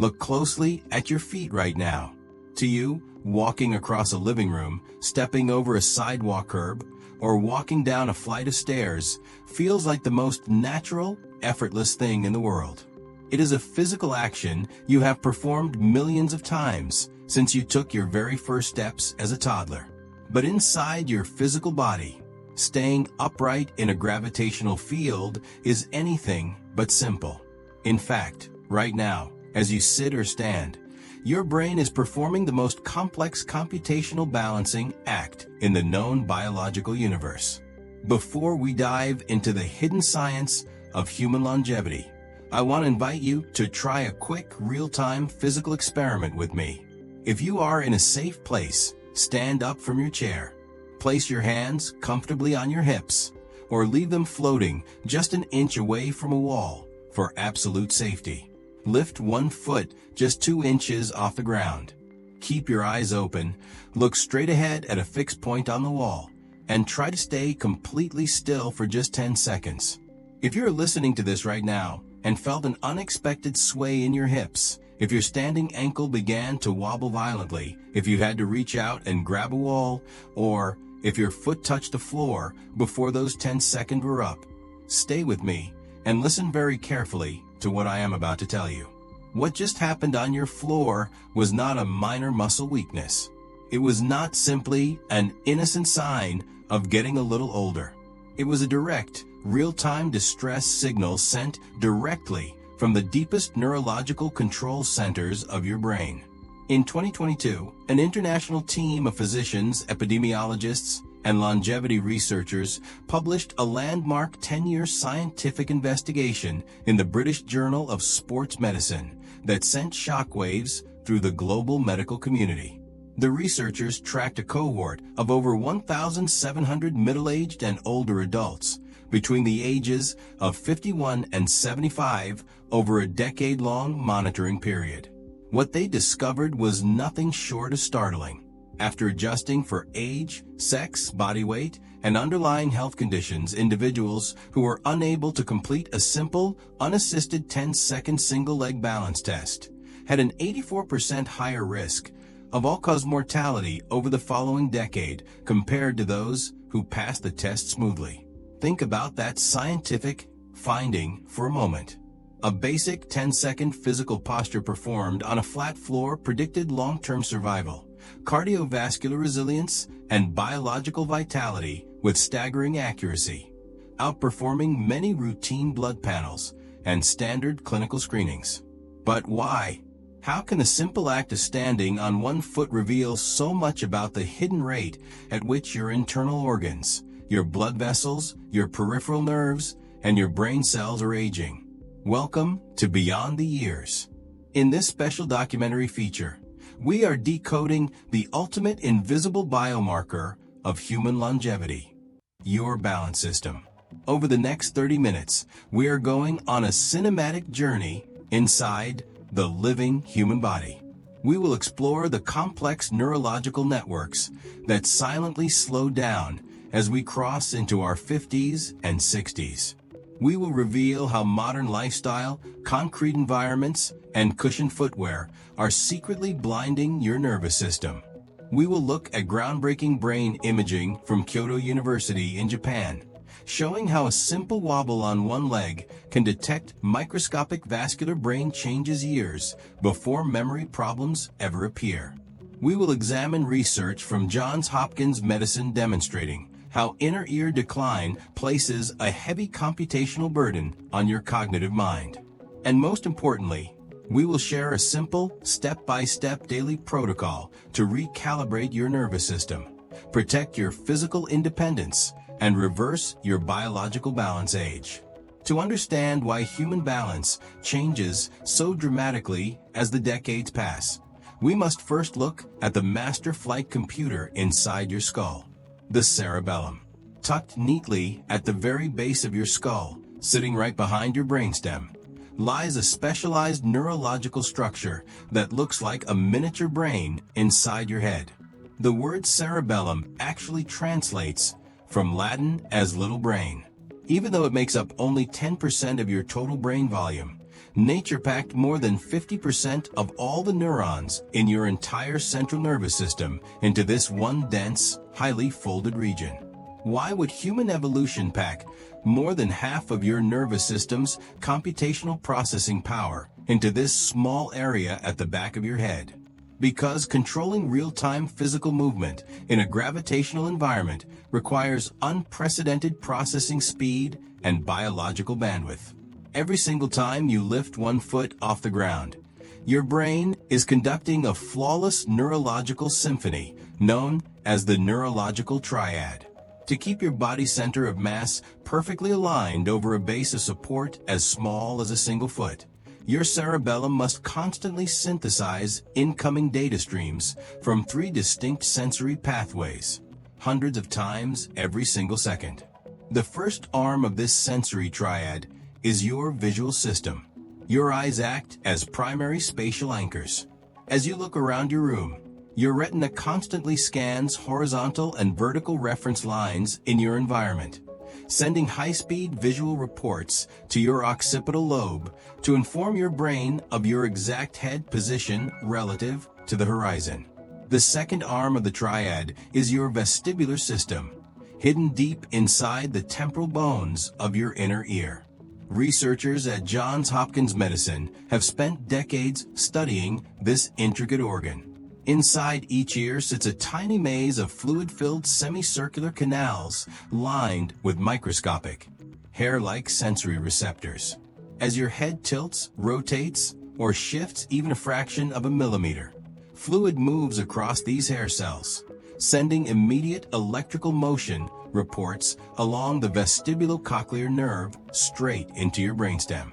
Look closely at your feet right now. To you, walking across a living room, stepping over a sidewalk curb, or walking down a flight of stairs feels like the most natural, effortless thing in the world. It is a physical action you have performed millions of times since you took your very first steps as a toddler. But inside your physical body, staying upright in a gravitational field is anything but simple. In fact, right now, as you sit or stand, your brain is performing the most complex computational balancing act in the known biological universe. Before we dive into the hidden science of human longevity, I want to invite you to try a quick, real-time physical experiment with me. If you are in a safe place, stand up from your chair. Place your hands comfortably on your hips, or leave them floating just an inch away from a wall for absolute safety. Lift one foot just 2 inches off the ground. Keep your eyes open, look straight ahead at a fixed point on the wall, and try to stay completely still for just 10 seconds. If you're listening to this right now and felt an unexpected sway in your hips, if your standing ankle began to wobble violently, if you had to reach out and grab a wall, or if your foot touched the floor before those 10 seconds were up, stay with me and listen very carefully to what I am about to tell you. What just happened on your floor was not a minor muscle weakness. It was not simply an innocent sign of getting a little older. It was a direct, real-time distress signal sent directly from the deepest neurological control centers of your brain. In 2022, an international team of physicians, epidemiologists, and longevity researchers published a landmark 10-year scientific investigation in the British Journal of Sports Medicine that sent shockwaves through the global medical community. The researchers tracked a cohort of over 1,700 middle-aged and older adults between the ages of 51 and 75 over a decade-long monitoring period. What they discovered was nothing short of startling. After adjusting for age, sex, body weight, and underlying health conditions, individuals who were unable to complete a simple, unassisted 10-second single-leg balance test had an 84% higher risk of all-cause mortality over the following decade compared to those who passed the test smoothly. Think about that scientific finding for a moment. A basic 10-second physical posture performed on a flat floor predicted long-term survival, cardiovascular resilience, and biological vitality with staggering accuracy, outperforming many routine blood panels and standard clinical screenings. But why? How can the simple act of standing on one foot reveal so much about the hidden rate at which your internal organs, your blood vessels, your peripheral nerves, and your brain cells are aging? Welcome to Beyond the Years. In this special documentary feature, we are decoding the ultimate invisible biomarker of human longevity, your balance system. Over the next 30 minutes, we are going on a cinematic journey inside the living human body. We will explore the complex neurological networks that silently slow down as we cross into our 50s and 60s. We will reveal how modern lifestyle, concrete environments, and cushioned footwear are secretly blinding your nervous system. We will look at groundbreaking brain imaging from Kyoto University in Japan, showing how a simple wobble on one leg can detect microscopic vascular brain changes years before memory problems ever appear. We will examine research from Johns Hopkins Medicine demonstrating how inner ear decline places a heavy computational burden on your cognitive mind. And most importantly, we will share a simple, step-by-step daily protocol to recalibrate your nervous system, protect your physical independence, and reverse your biological balance age. To understand why human balance changes so dramatically as the decades pass, we must first look at the master flight computer inside your skull. The cerebellum. Tucked neatly at the very base of your skull, sitting right behind your brainstem, lies a specialized neurological structure that looks like a miniature brain inside your head. The word cerebellum actually translates from Latin as little brain. Even though it makes up only 10% of your total brain volume, Nature packed more than 50% of all the neurons in your entire central nervous system into this one dense, highly folded region. Why would human evolution pack more than half of your nervous system's computational processing power into this small area at the back of your head? Because controlling real-time physical movement in a gravitational environment requires unprecedented processing speed and biological bandwidth. Every single time you lift one foot off the ground, your brain is conducting a flawless neurological symphony known as the neurological triad. To keep your body center of mass perfectly aligned over a base of support as small as a single foot, your cerebellum must constantly synthesize incoming data streams from 3 distinct sensory pathways, hundreds of times every single second. The first arm of this sensory triad is your visual system. Your eyes act as primary spatial anchors. As you look around your room, your retina constantly scans horizontal and vertical reference lines in your environment, sending high-speed visual reports to your occipital lobe to inform your brain of your exact head position relative to the horizon. The second arm of the triad is your vestibular system, hidden deep inside the temporal bones of your inner ear. Researchers at Johns Hopkins Medicine have spent decades studying this intricate organ. Inside each ear sits a tiny maze of fluid-filled semicircular canals lined with microscopic, hair-like sensory receptors. As your head tilts, rotates, or shifts even a fraction of a millimeter, fluid moves across these hair cells, sending immediate electrical motion reports along the vestibulocochlear nerve straight into your brainstem.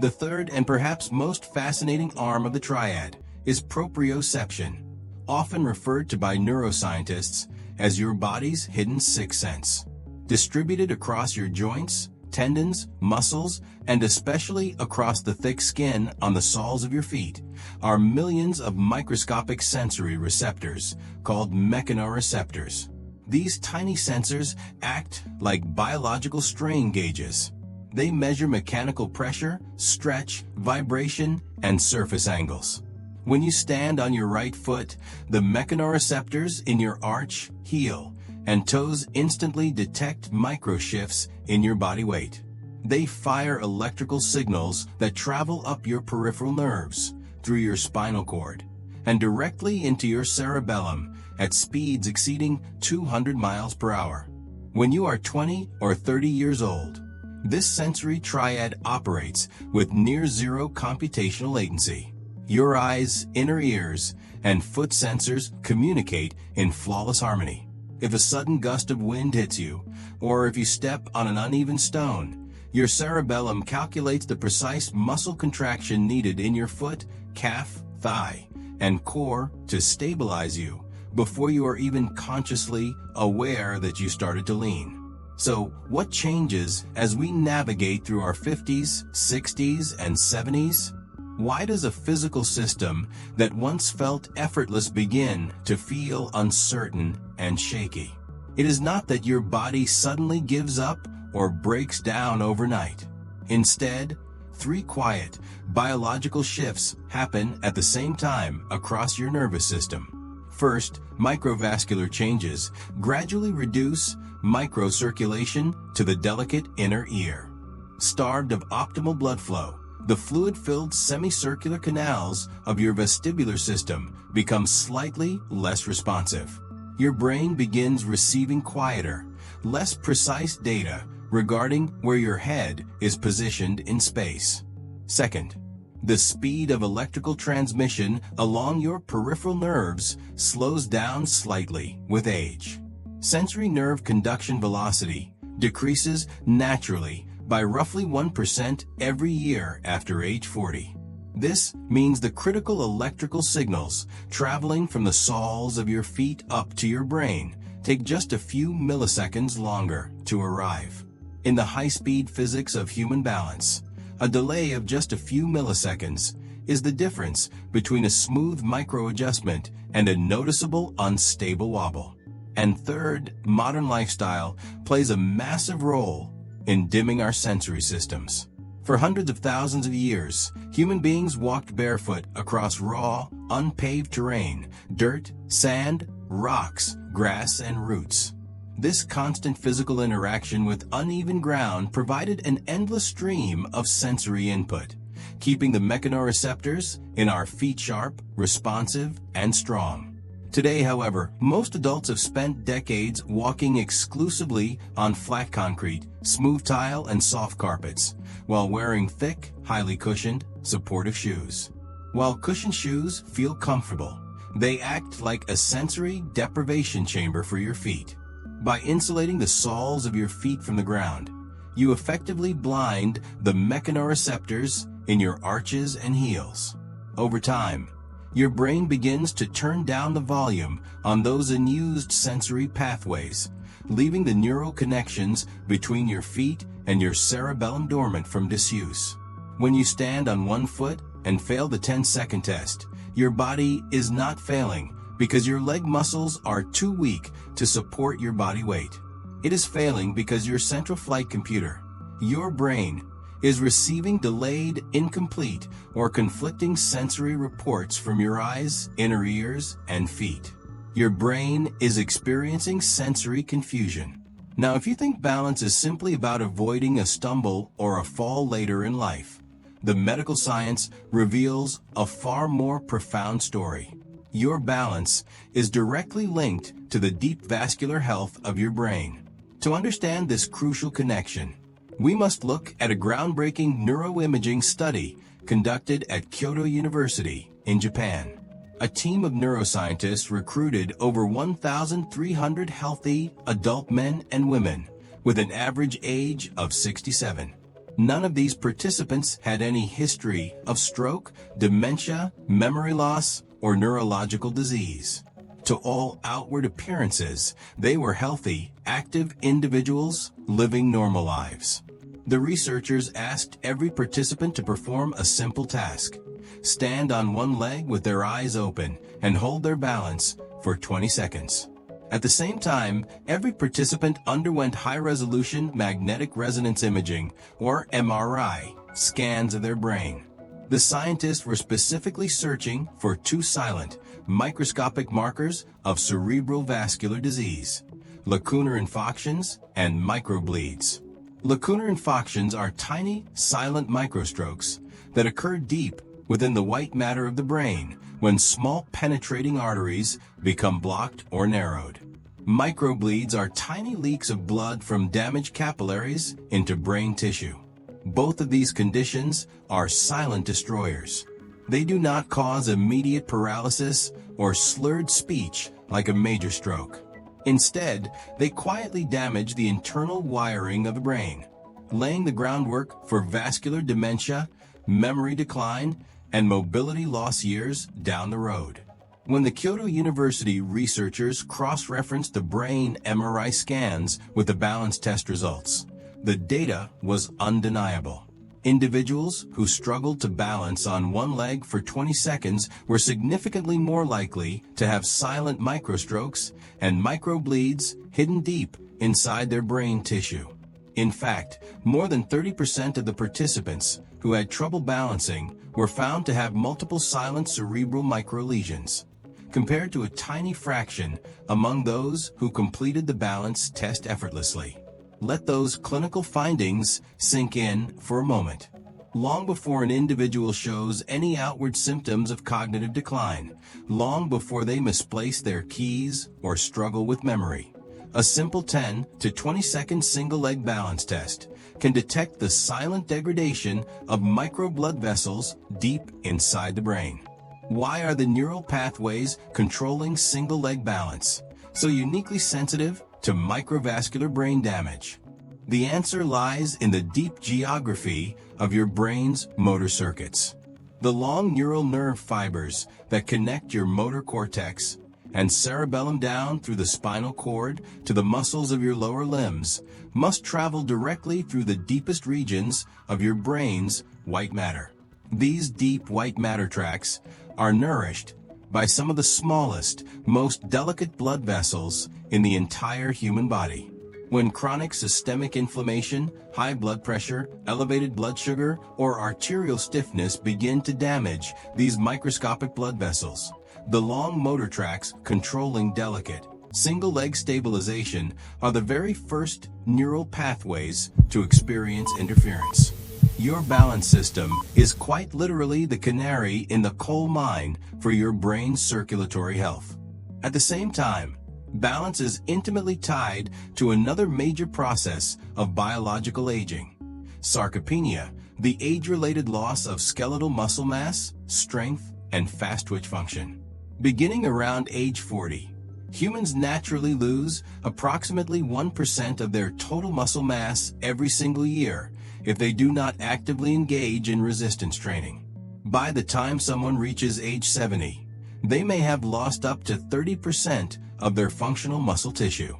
The third and perhaps most fascinating arm of the triad is proprioception, often referred to by neuroscientists as your body's hidden sixth sense. Distributed across your joints, tendons, muscles, and especially across the thick skin on the soles of your feet are millions of microscopic sensory receptors called mechanoreceptors. These tiny sensors act like biological strain gauges. They measure mechanical pressure, stretch, vibration, and surface angles. When you stand on your right foot, the mechanoreceptors in your arch, heel, and toes instantly detect microshifts in your body weight. They fire electrical signals that travel up your peripheral nerves, through your spinal cord, and directly into your cerebellum at speeds exceeding 200 miles per hour. When you are 20 or 30 years old, this sensory triad operates with near-zero computational latency. Your eyes, inner ears, and foot sensors communicate in flawless harmony. If a sudden gust of wind hits you, or if you step on an uneven stone, your cerebellum calculates the precise muscle contraction needed in your foot, calf, thigh, and core to stabilize you before you are even consciously aware that you started to lean. So, what changes as we navigate through our 50s, 60s, and 70s? Why does a physical system that once felt effortless begin to feel uncertain and shaky? It is not that your body suddenly gives up or breaks down overnight. Instead, 3 quiet, biological shifts happen at the same time across your nervous system. First, microvascular changes gradually reduce microcirculation to the delicate inner ear. Starved of optimal blood flow, the fluid-filled semicircular canals of your vestibular system become slightly less responsive. Your brain begins receiving quieter, less precise data regarding where your head is positioned in space. Second, the speed of electrical transmission along your peripheral nerves slows down slightly with age. Sensory nerve conduction velocity decreases naturally by roughly 1% every year after age 40. This means the critical electrical signals traveling from the soles of your feet up to your brain take just a few milliseconds longer to arrive. In the high-speed physics of human balance, a delay of just a few milliseconds is the difference between a smooth micro-adjustment and a noticeable unstable wobble. And third, modern lifestyle plays a massive role in dimming our sensory systems. For hundreds of thousands of years, human beings walked barefoot across raw, unpaved terrain, dirt, sand, rocks, grass, and roots. This constant physical interaction with uneven ground provided an endless stream of sensory input, keeping the mechanoreceptors in our feet sharp, responsive, and strong. Today, however, most adults have spent decades walking exclusively on flat concrete, smooth tile, and soft carpets, while wearing thick, highly cushioned, supportive shoes. While cushioned shoes feel comfortable, they act like a sensory deprivation chamber for your feet. By insulating the soles of your feet from the ground, you effectively blind the mechanoreceptors in your arches and heels. Over time, your brain begins to turn down the volume on those unused sensory pathways, leaving the neural connections between your feet and your cerebellum dormant from disuse. When you stand on one foot and fail the 10-second test, your body is not failing because your leg muscles are too weak to support your body weight. It is failing because your central flight computer, your brain, is receiving delayed, incomplete, or conflicting sensory reports from your eyes, inner ears, and feet. Your brain is experiencing sensory confusion. Now, if you think balance is simply about avoiding a stumble or a fall later in life, the medical science reveals a far more profound story. Your balance is directly linked to the deep vascular health of your brain. To understand this crucial connection, we must look at a groundbreaking neuroimaging study conducted at Kyoto University in Japan. A team of neuroscientists recruited over 1,300 healthy adult men and women with an average age of 67. None of these participants had any history of stroke, dementia, memory loss, or neurological disease. To all outward appearances, they were healthy, active individuals living normal lives. The researchers asked every participant to perform a simple task: stand on one leg with their eyes open and hold their balance for 20 seconds. At the same time, every participant underwent high-resolution magnetic resonance imaging, or MRI, scans of their brain. The scientists were specifically searching for two silent, microscopic markers of cerebral vascular disease: lacunar infarctions and microbleeds. Lacunar infarctions are tiny, silent microstrokes that occur deep within the white matter of the brain when small penetrating arteries become blocked or narrowed. Microbleeds are tiny leaks of blood from damaged capillaries into brain tissue. Both of these conditions are silent destroyers. They do not cause immediate paralysis or slurred speech like a major stroke. Instead, they quietly damage the internal wiring of the brain, laying the groundwork for vascular dementia, memory decline, and mobility loss years down the road. When the Kyoto University researchers cross-referenced the brain MRI scans with the balance test results, the data was undeniable. Individuals who struggled to balance on one leg for 20 seconds were significantly more likely to have silent microstrokes and microbleeds hidden deep inside their brain tissue. In fact, more than 30% of the participants who had trouble balancing were found to have multiple silent cerebral microlesions, compared to a tiny fraction among those who completed the balance test effortlessly. Let those clinical findings sink in for a moment. Long before an individual shows any outward symptoms of cognitive decline, long before they misplace their keys or struggle with memory, a simple 10 to 20 second single leg balance test can detect the silent degradation of micro blood vessels deep inside the brain. Why are the neural pathways controlling single leg balance so uniquely sensitive to microvascular brain damage? The answer lies in the deep geography of your brain's motor circuits. The long neural nerve fibers that connect your motor cortex and cerebellum down through the spinal cord to the muscles of your lower limbs must travel directly through the deepest regions of your brain's white matter. These deep white matter tracts are nourished by some of the smallest, most delicate blood vessels in the entire human body. When chronic systemic inflammation, high blood pressure, elevated blood sugar, or arterial stiffness begin to damage these microscopic blood vessels, the long motor tracts controlling delicate, single-leg stabilization are the very first neural pathways to experience interference. Your balance system is quite literally the canary in the coal mine for your brain's circulatory health. At the same time, balance is intimately tied to another major process of biological aging: sarcopenia, the age-related loss of skeletal muscle mass, strength, and fast twitch function. Beginning around age 40, humans naturally lose approximately 1% of their total muscle mass every single year if they do not actively engage in resistance training. By the time someone reaches age 70, they may have lost up to 30% of their functional muscle tissue.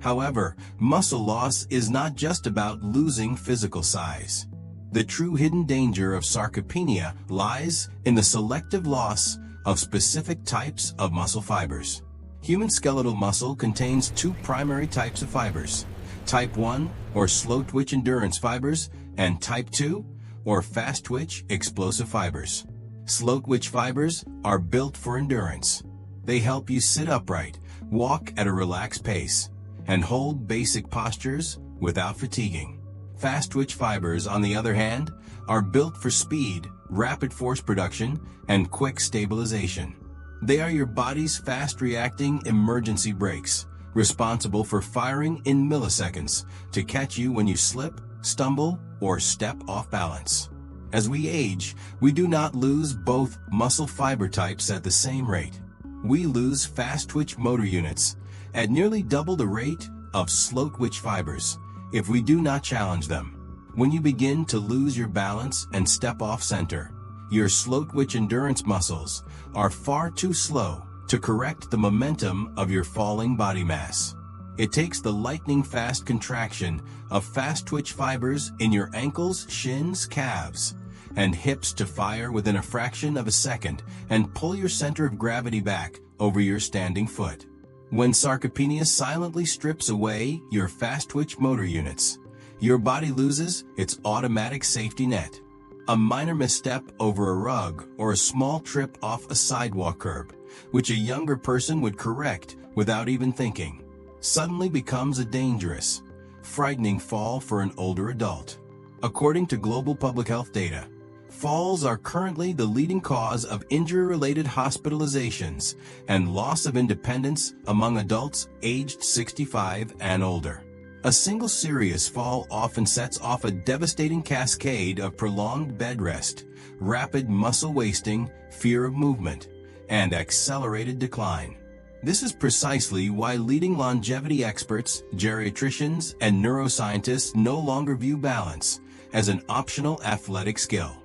However, muscle loss is not just about losing physical size. The true hidden danger of sarcopenia lies in the selective loss of specific types of muscle fibers. Human skeletal muscle contains two primary types of fibers: type 1, or slow-twitch endurance fibers, and type 2, or fast-twitch explosive fibers. Slow-twitch fibers are built for endurance. They help you sit upright, walk at a relaxed pace, and hold basic postures without fatiguing. Fast-twitch fibers, on the other hand, are built for speed, rapid force production, and quick stabilization. They are your body's fast-reacting emergency brakes, responsible for firing in milliseconds to catch you when you slip, stumble, or step off balance. As we age, we do not lose both muscle fiber types at the same rate. We lose fast-twitch motor units at nearly double the rate of slow-twitch fibers if we do not challenge them. When you begin to lose your balance and step off center, your slow-twitch endurance muscles are far too slow to correct the momentum of your falling body mass. It takes the lightning-fast contraction of fast-twitch fibers in your ankles, shins, calves, and hips to fire within a fraction of a second and pull your center of gravity back over your standing foot. When sarcopenia silently strips away your fast-twitch motor units, your body loses its automatic safety net. A minor misstep over a rug or a small trip off a sidewalk curb, which a younger person would correct without even thinking, suddenly becomes a dangerous, frightening fall for an older adult. According to global public health data, falls are currently the leading cause of injury-related hospitalizations and loss of independence among adults aged 65 and older. A single serious fall often sets off a devastating cascade of prolonged bed rest, rapid muscle wasting, fear of movement, and accelerated decline. This is precisely why leading longevity experts, geriatricians, and neuroscientists no longer view balance as an optional athletic skill.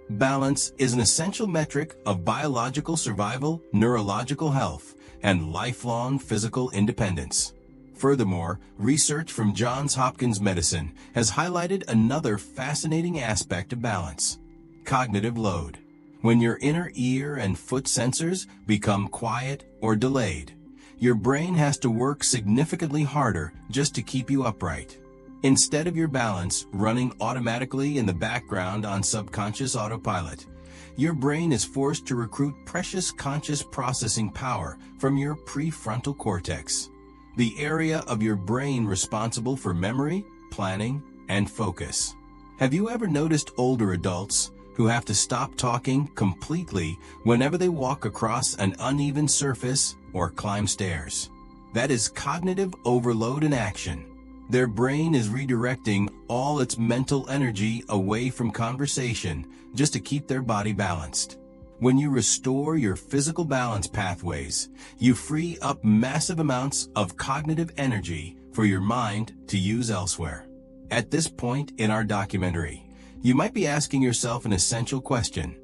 Balance is an essential metric of biological survival, neurological health, and lifelong physical independence. Furthermore, research from Johns Hopkins Medicine has highlighted another fascinating aspect of balance: cognitive load. When your inner ear and foot sensors become quiet or delayed, your brain has to work significantly harder just to keep you upright. Instead of your balance running automatically in the background on subconscious autopilot, your brain is forced to recruit precious conscious processing power from your prefrontal cortex, the area of your brain responsible for memory, planning, and focus. Have you ever noticed older adults who have to stop talking completely whenever they walk across an uneven surface or climb stairs? That is cognitive overload in action. Their brain is redirecting all its mental energy away from conversation just to keep their body balanced. When you restore your physical balance pathways, you free up massive amounts of cognitive energy for your mind to use elsewhere. At this point in our documentary, you might be asking yourself an essential question: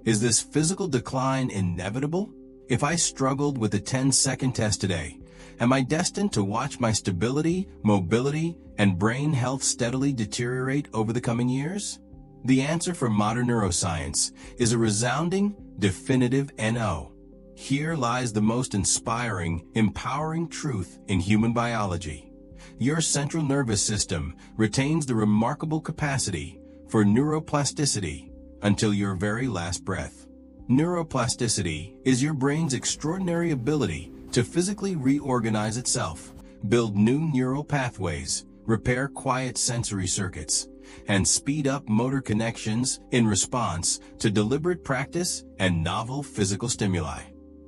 is this physical decline inevitable? If I struggled with a 10-second test today, am I destined to watch my stability, mobility, and brain health steadily deteriorate over the coming years? The answer from modern neuroscience is a resounding, definitive no. Here lies the most inspiring, empowering truth in human biology. Your central nervous system retains the remarkable capacity for neuroplasticity until your very last breath. Neuroplasticity is your brain's extraordinary ability to physically reorganize itself, build new neural pathways, repair quiet sensory circuits, and speed up motor connections in response to deliberate practice and novel physical stimuli.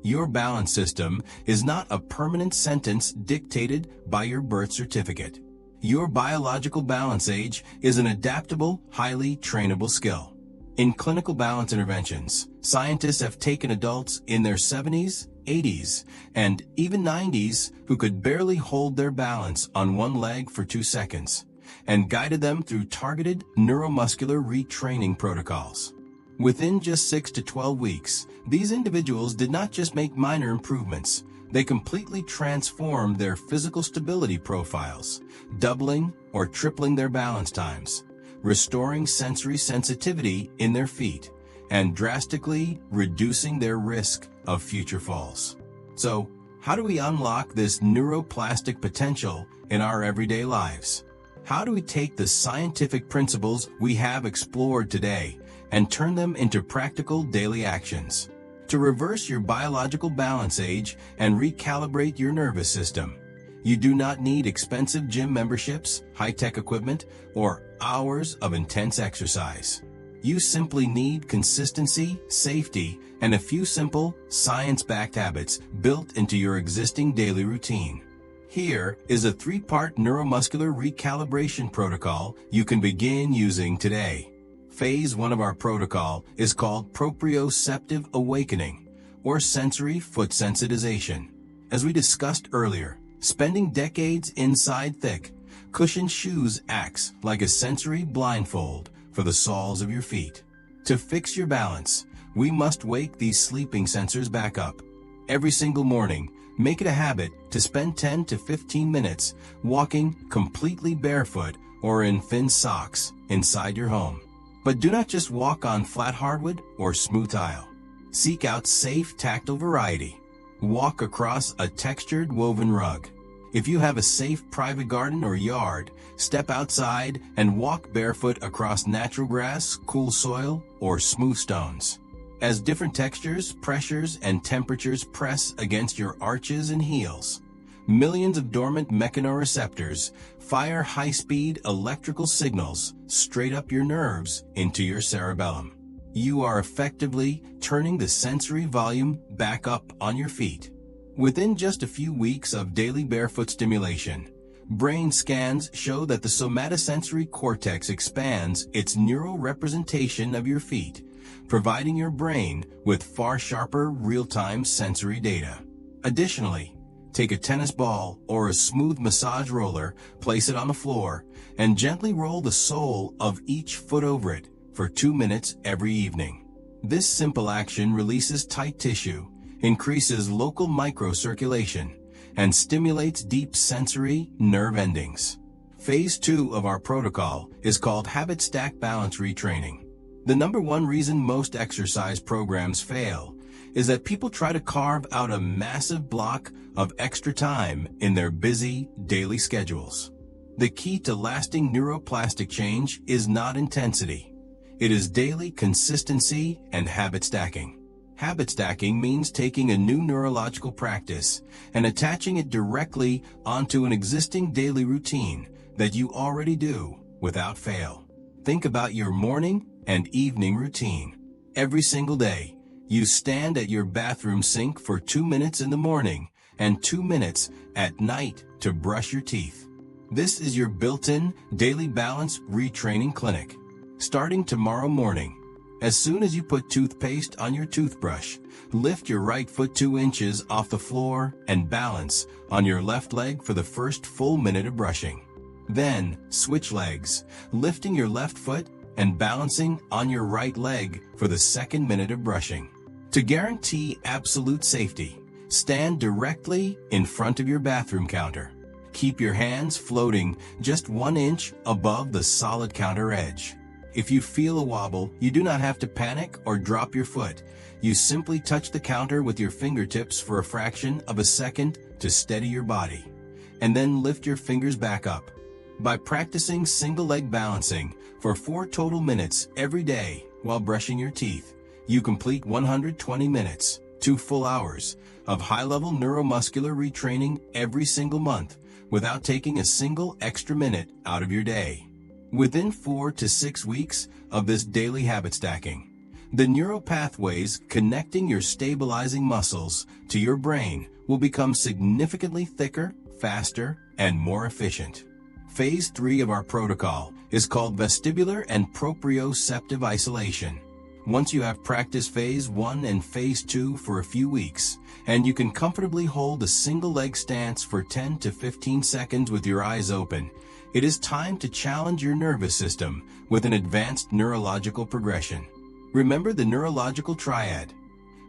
Your balance system is not a permanent sentence dictated by your birth certificate. Your biological balance age is an adaptable, highly trainable skill. In clinical balance interventions, scientists have taken adults in their 70s, 80s, and even 90s who could barely hold their balance on one leg for 2 seconds, and guided them through targeted neuromuscular retraining protocols. Within just 6 to 12 weeks, these individuals did not just make minor improvements, they completely transformed their physical stability profiles, doubling or tripling their balance times, restoring sensory sensitivity in their feet, and drastically reducing their risk of future falls. So, how do we unlock this neuroplastic potential in our everyday lives? How do we take the scientific principles we have explored today and turn them into practical daily actions? To reverse your biological balance age and recalibrate your nervous system, you do not need expensive gym memberships, high-tech equipment, or hours of intense exercise. You simply need consistency, safety, and a few simple, science-backed habits built into your existing daily routine. Here is a 3-part neuromuscular recalibration protocol you can begin using today. Phase 1 of our protocol is called proprioceptive awakening, or sensory foot sensitization. As we discussed earlier, spending decades inside thick, cushioned shoes acts like a sensory blindfold for the soles of your feet. To fix your balance, we must wake these sleeping sensors back up. Every single morning, make it a habit to spend 10 to 15 minutes walking completely barefoot or in thin socks inside your home. But do not just walk on flat hardwood or smooth tile. Seek out safe tactile variety. Walk across a textured woven rug. If you have a safe private garden or yard, step outside and walk barefoot across natural grass, cool soil, or smooth stones. As different textures, pressures, and temperatures press against your arches and heels, millions of dormant mechanoreceptors fire high-speed electrical signals straight up your nerves into your cerebellum. You are effectively turning the sensory volume back up on your feet. Within just a few weeks of daily barefoot stimulation, brain scans show that the somatosensory cortex expands its neural representation of your feet, providing your brain with far sharper real-time sensory data. Additionally, take a tennis ball or a smooth massage roller, place it on the floor, and gently roll the sole of each foot over it for 2 minutes every evening. This simple action releases tight tissue, increases local microcirculation, and stimulates deep sensory nerve endings. Phase 2 of our protocol is called habit stack balance retraining. The number one reason most exercise programs fail is that people try to carve out a massive block of extra time in their busy daily schedules. The key to lasting neuroplastic change is not intensity. It is daily consistency and habit stacking. Habit stacking means taking a new neurological practice and attaching it directly onto an existing daily routine that you already do without fail. Think about your morning and evening routine. Every single day, you stand at your bathroom sink for 2 minutes in the morning and 2 minutes at night to brush your teeth. This is your built-in daily balance retraining clinic. Starting tomorrow morning, as soon as you put toothpaste on your toothbrush, lift your right foot 2 inches off the floor and balance on your left leg for the first full minute of brushing. Then, switch legs, lifting your left foot and balancing on your right leg for the second minute of brushing. To guarantee absolute safety, stand directly in front of your bathroom counter. Keep your hands floating just 1 inch above the solid counter edge. If you feel a wobble, you do not have to panic or drop your foot. You simply touch the counter with your fingertips for a fraction of a second to steady your body. and then lift your fingers back up. By practicing single leg balancing for 4 total minutes every day while brushing your teeth, you complete 120 minutes, 2 full hours of high-level neuromuscular retraining every single month without taking a single extra minute out of your day. Within 4 to 6 weeks of this daily habit stacking, the neural pathways connecting your stabilizing muscles to your brain will become significantly thicker, faster, and more efficient. Phase 3 of our protocol is called vestibular and proprioceptive isolation. Once you have practiced Phase 1 and Phase 2 for a few weeks, and you can comfortably hold a single leg stance for 10 to 15 seconds with your eyes open, it is time to challenge your nervous system with an advanced neurological progression. Remember the neurological triad: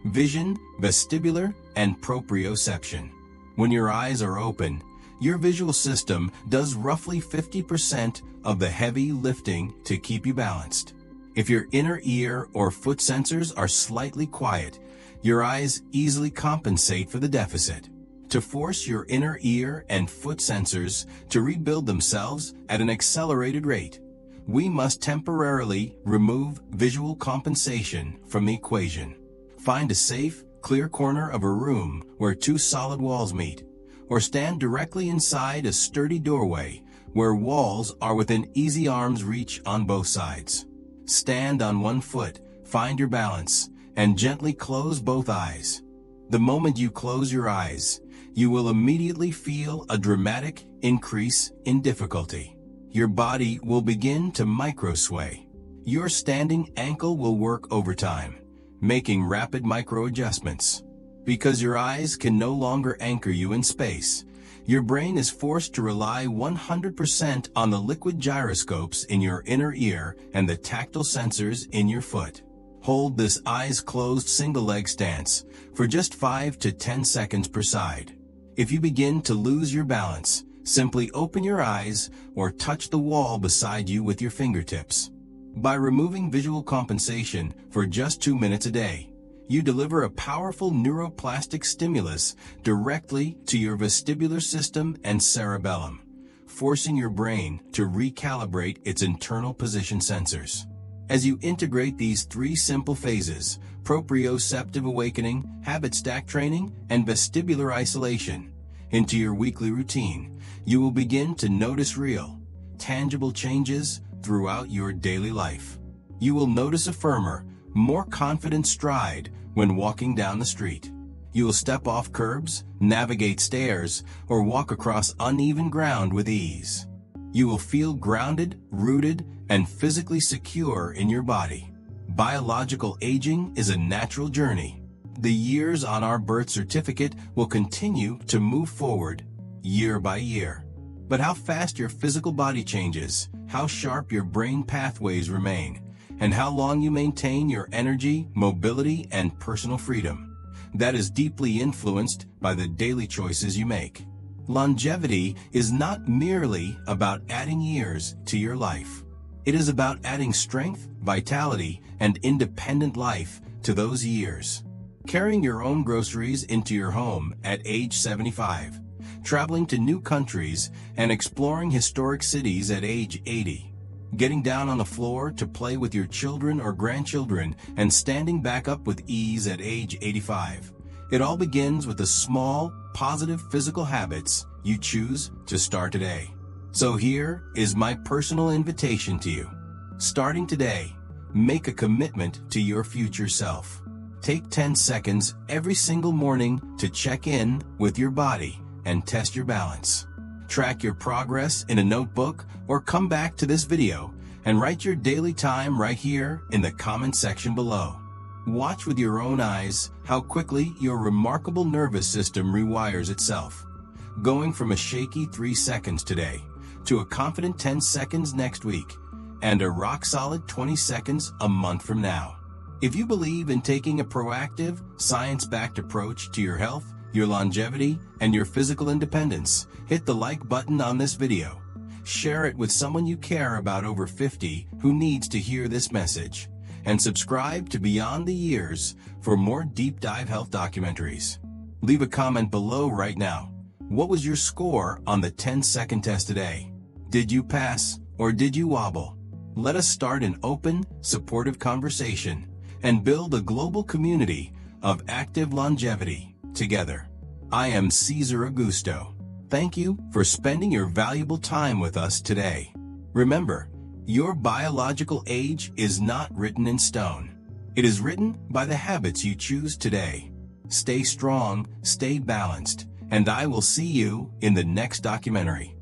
vision, vestibular, and proprioception. When your eyes are open, your visual system does roughly 50% of the heavy lifting to keep you balanced. If your inner ear or foot sensors are slightly quiet, your eyes easily compensate for the deficit. To force your inner ear and foot sensors to rebuild themselves at an accelerated rate, we must temporarily remove visual compensation from the equation. Find a safe, clear corner of a room where 2 solid walls meet, or stand directly inside a sturdy doorway where walls are within easy arm's reach on both sides. Stand on one foot, find your balance, and gently close both eyes. The moment you close your eyes, you will immediately feel a dramatic increase in difficulty. Your body will begin to micro-sway. Your standing ankle will work overtime, making rapid micro-adjustments. Because your eyes can no longer anchor you in space, your brain is forced to rely 100% on the liquid gyroscopes in your inner ear and the tactile sensors in your foot. Hold this eyes closed single leg stance for just 5 to 10 seconds per side. If you begin to lose your balance, simply open your eyes or touch the wall beside you with your fingertips. By removing visual compensation for just 2 minutes a day, you deliver a powerful neuroplastic stimulus directly to your vestibular system and cerebellum, forcing your brain to recalibrate its internal position sensors. As you integrate these 3 simple phases, proprioceptive awakening, habit stack training, and vestibular isolation, into your weekly routine, you will begin to notice real, tangible changes throughout your daily life. You will notice a firmer, more confident stride when walking down the street. You will step off curbs, navigate stairs, or walk across uneven ground with ease. You will feel grounded, rooted, and physically secure in your body. Biological aging is a natural journey. The years on our birth certificate will continue to move forward year by year. But how fast your physical body changes, how sharp your brain pathways remain, and how long you maintain your energy, mobility, and personal freedom, that is deeply influenced by the daily choices you make. Longevity is not merely about adding years to your life. It is about adding strength, vitality, and independent life to those years. Carrying your own groceries into your home at age 75, traveling to new countries and exploring historic cities at age 80, getting down on the floor to play with your children or grandchildren and standing back up with ease at age 85. It all begins with the small, positive physical habits you choose to start today. So here is my personal invitation to you. Starting today, make a commitment to your future self. Take 10 seconds every single morning to check in with your body and test your balance. Track your progress in a notebook or come back to this video and write your daily time right here in the comment section below. Watch with your own eyes how quickly your remarkable nervous system rewires itself, going from a shaky 3 seconds today to a confident 10 seconds next week and a rock-solid 20 seconds a month from now. If you believe in taking a proactive, science-backed approach to your health, your longevity, and your physical independence, hit the like button on this video. Share it with someone you care about over 50 who needs to hear this message. And subscribe to Beyond the Years for more deep dive health documentaries. Leave a comment below right now. What was your score on the 10-second test today? Did you pass or did you wobble? Let us start an open, supportive conversation and build a global community of active longevity together. I am Cesar Augusto. Thank you for spending your valuable time with us today. Remember, your biological age is not written in stone. It is written by the habits you choose today. Stay strong, stay balanced, and I will see you in the next documentary.